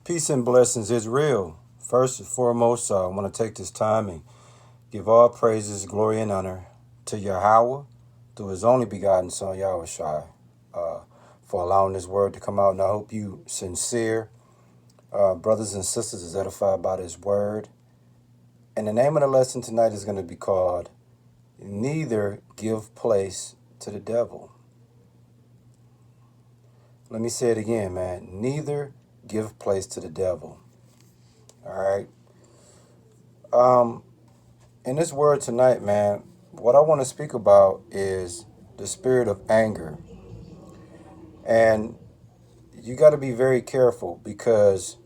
Peace and blessings is real. First and foremost, I want to take this time and give all praises, glory, and honor to Yahweh, through his only begotten Son, Yahweh Shai, uh, for allowing this word to come out. And I hope you sincere brothers and sisters is edified by this word. And the name of the lesson tonight is going to be called Neither Give Place to the Devil. Let me say it again, man. Neither give place to the devil. All right. In this word tonight, man, what I want to speak about is the spirit of anger. And you got to be very careful because,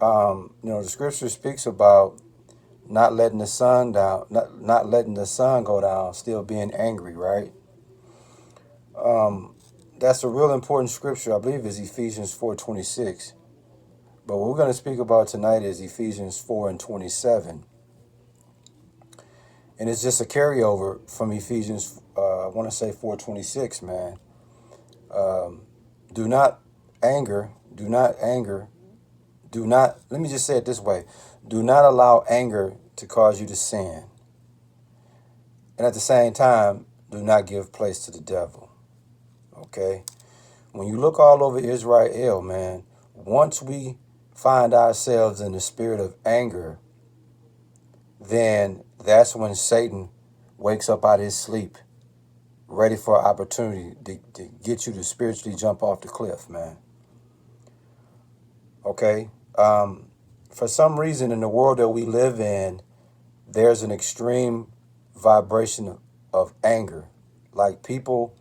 the scripture speaks about not letting the sun down, not letting the sun go down, still being angry, right? That's a real important scripture. I believe is Ephesians 4:26. But what we're going to speak about tonight is Ephesians 4:27. And it's just a carryover from Ephesians, I want to say 4:26, man. Do not anger, let me just say it this way. Do not allow anger to cause you to sin. And at the same time, do not give place to the devil. Okay? When you look all over Israel, man, once we find ourselves in the spirit of anger, then that's when Satan wakes up out of his sleep, ready for an opportunity to get you to spiritually jump off the cliff, man. Okay? For some reason, in the world that we live in, there's an extreme vibration of anger. Like people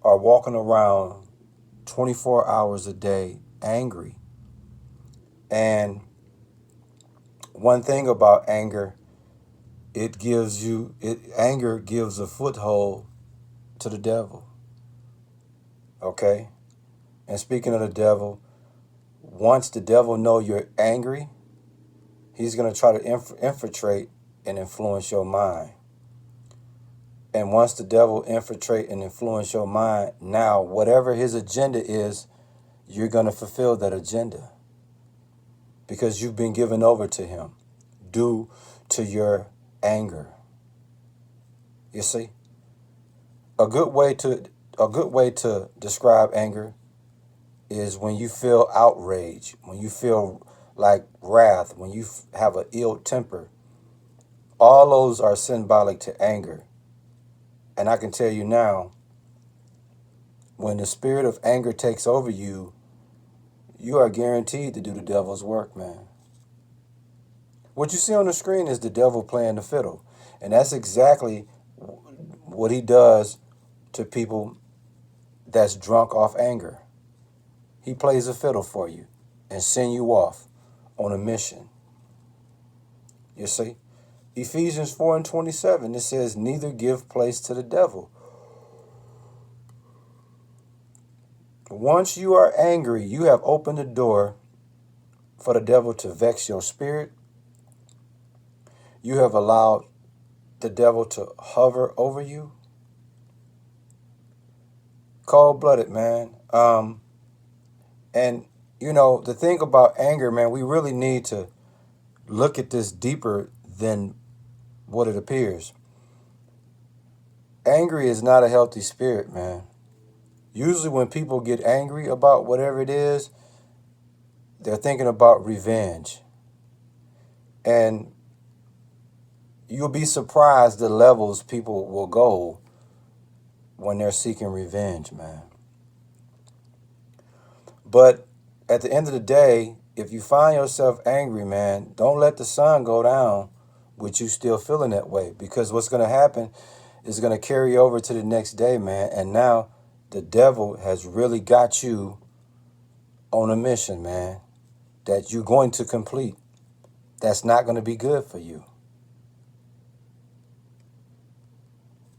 are walking around 24 hours a day angry. And one thing about anger, anger gives a foothold to the devil. Okay? And speaking of the devil, once the devil know you're angry, he's going to try to infiltrate and influence your mind. And once the devil infiltrate and influence your mind, now whatever his agenda is, you're going to fulfill that agenda because you've been given over to him due to your anger. You see? A good way to describe anger is when you feel outrage, when you feel like wrath, when you have an ill temper. All those are symbolic to anger. And I can tell you now, when the spirit of anger takes over you, you are guaranteed to do the devil's work, man. What you see on the screen is the devil playing the fiddle. And that's exactly what he does to people that's drunk off anger. He plays a fiddle for you and send you off on a mission. You see? Ephesians 4:27, it says, neither give place to the devil. Once you are angry, you have opened the door for the devil to vex your spirit. You have allowed the devil to hover over you. Cold-blooded, man. And, the thing about anger, man, we really need to look at this deeper than what it appears. Angry is not a healthy spirit, man. Usually when people get angry about whatever it is, they're thinking about revenge. And you'll be surprised the levels people will go when they're seeking revenge, man. But at the end of the day, if you find yourself angry, man, don't let the sun go down with you still feeling that way. Because what's going to happen is going to carry over to the next day, man. And now the devil has really got you on a mission, man, that you're going to complete. That's not going to be good for you.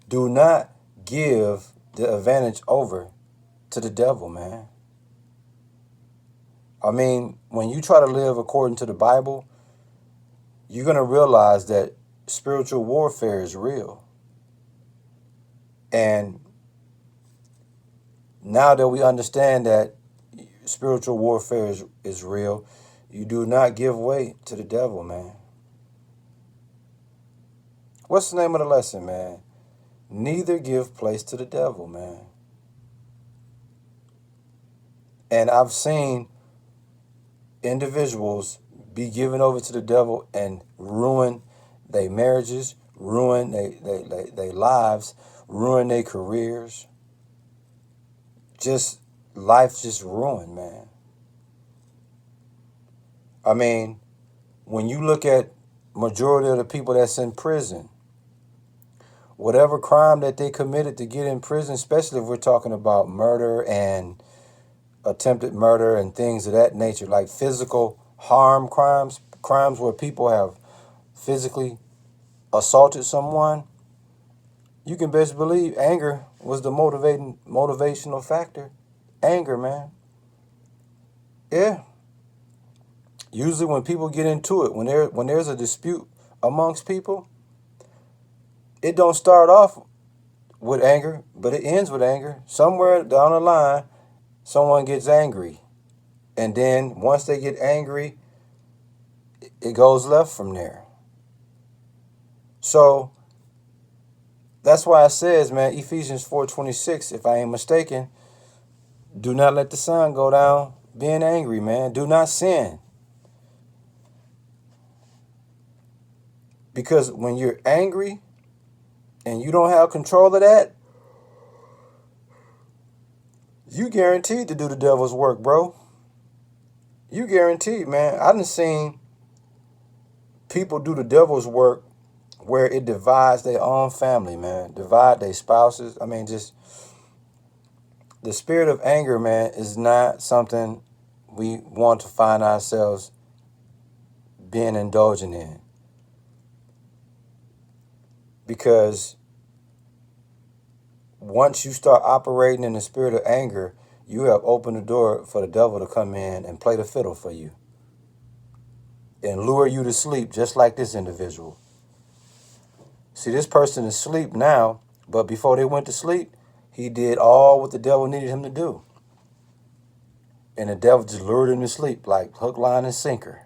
Do not give the advantage over to the devil, man. I mean, when you try to live according to the Bible, you're going to realize that spiritual warfare is real. And now that we understand that spiritual warfare is real, You do not give way to the devil, man. What's the name of the lesson, man? Neither give place to the devil, man. And I've seen individuals be given over to the devil and ruin their marriages, ruin their lives, ruin their careers. Just life just ruined, man. I mean, when you look at majority of the people that's in prison, whatever crime that they committed to get in prison, especially if we're talking about murder and attempted murder and things of that nature, like physical harm crimes, crimes where people have physically assaulted someone, you can best believe anger was the motivational factor. Anger, man. Yeah. Usually when people get into it, when there's a dispute amongst people, it don't start off with anger, but it ends with anger. Somewhere down the line, someone gets angry. And then once they get angry, it goes left from there. So that's why it says, man, Ephesians 4:26, if I ain't mistaken, do not let the sun go down being angry, man. Do not sin. Because when you're angry and you don't have control of that, you guaranteed to do the devil's work, bro. You guaranteed, man. I done seen people do the devil's work where it divides their own family, man. Divide their spouses. I mean, just the spirit of anger, man, is not something we want to find ourselves being indulgent in. Because once you start operating in the spirit of anger, you have opened the door for the devil to come in and play the fiddle for you and lure you to sleep, just like this individual. See, this person is asleep now, but before they went to sleep, he did all what the devil needed him to do. And the devil just lured him to sleep like hook, line, and sinker.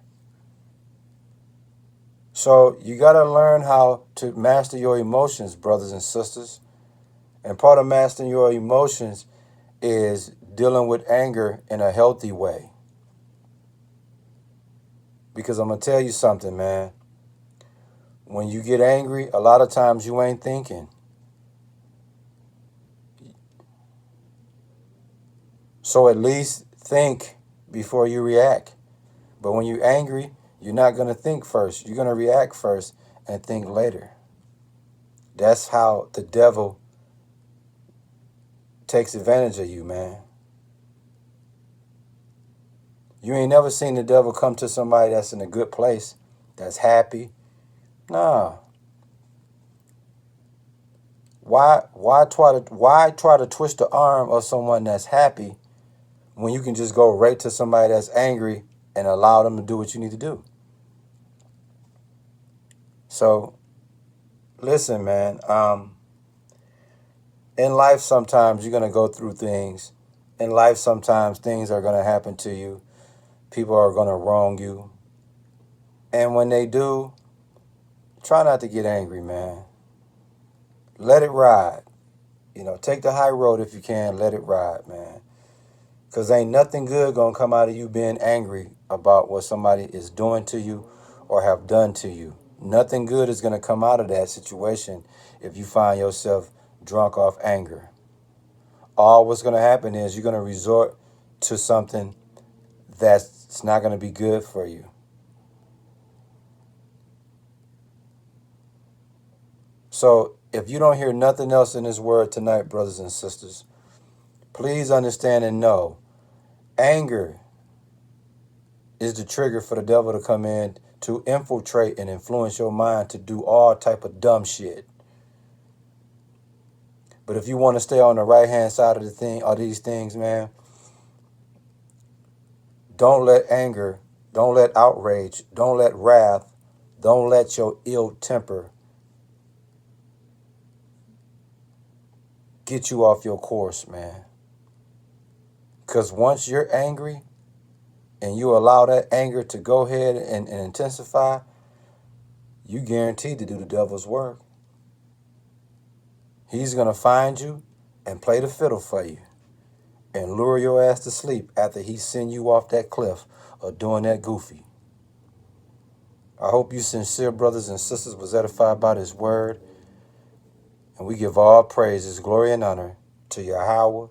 So you got to learn how to master your emotions, brothers and sisters. And part of mastering your emotions is dealing with anger in a healthy way. Because I'm going to tell you something, man. When you get angry, a lot of times you ain't thinking. So at least think before you react. But when you're angry, you're not going to think first. You're going to react first and think later. That's how the devil takes advantage of you, man. You ain't never seen the devil come to somebody that's in a good place, that's happy. Nah. Why try to twist the arm of someone that's happy when you can just go right to somebody that's angry and allow them to do what you need to do? So, listen, man. In life, sometimes you're going to go through things. In life, sometimes things are going to happen to you. People are going to wrong you. And when they do, try not to get angry, man. Let it ride. Take the high road if you can. Let it ride, man. Because ain't nothing good going to come out of you being angry about what somebody is doing to you or have done to you. Nothing good is going to come out of that situation if you find yourself drunk off anger. All what's going to happen is you're going to resort to something that's not going to be good for you. So if you don't hear nothing else in this word tonight, brothers and sisters, please understand and know anger is the trigger for the devil to come in to infiltrate and influence your mind to do all type of dumb shit. But if you want to stay on the right-hand side of these things, man, don't let anger, don't let outrage, don't let wrath, don't let your ill temper get you off your course, man. Because once you're angry, and you allow that anger to go ahead and intensify, you guaranteed to do the devil's work. He's going to find you and play the fiddle for you and lure your ass to sleep after he send you off that cliff or doing that goofy. I hope you sincere brothers and sisters was edified by this word. And we give all praises, glory, and honor to Yahweh,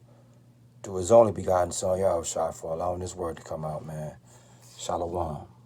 to his only begotten Son, Yahushua, for allowing this word to come out, man. Shalom.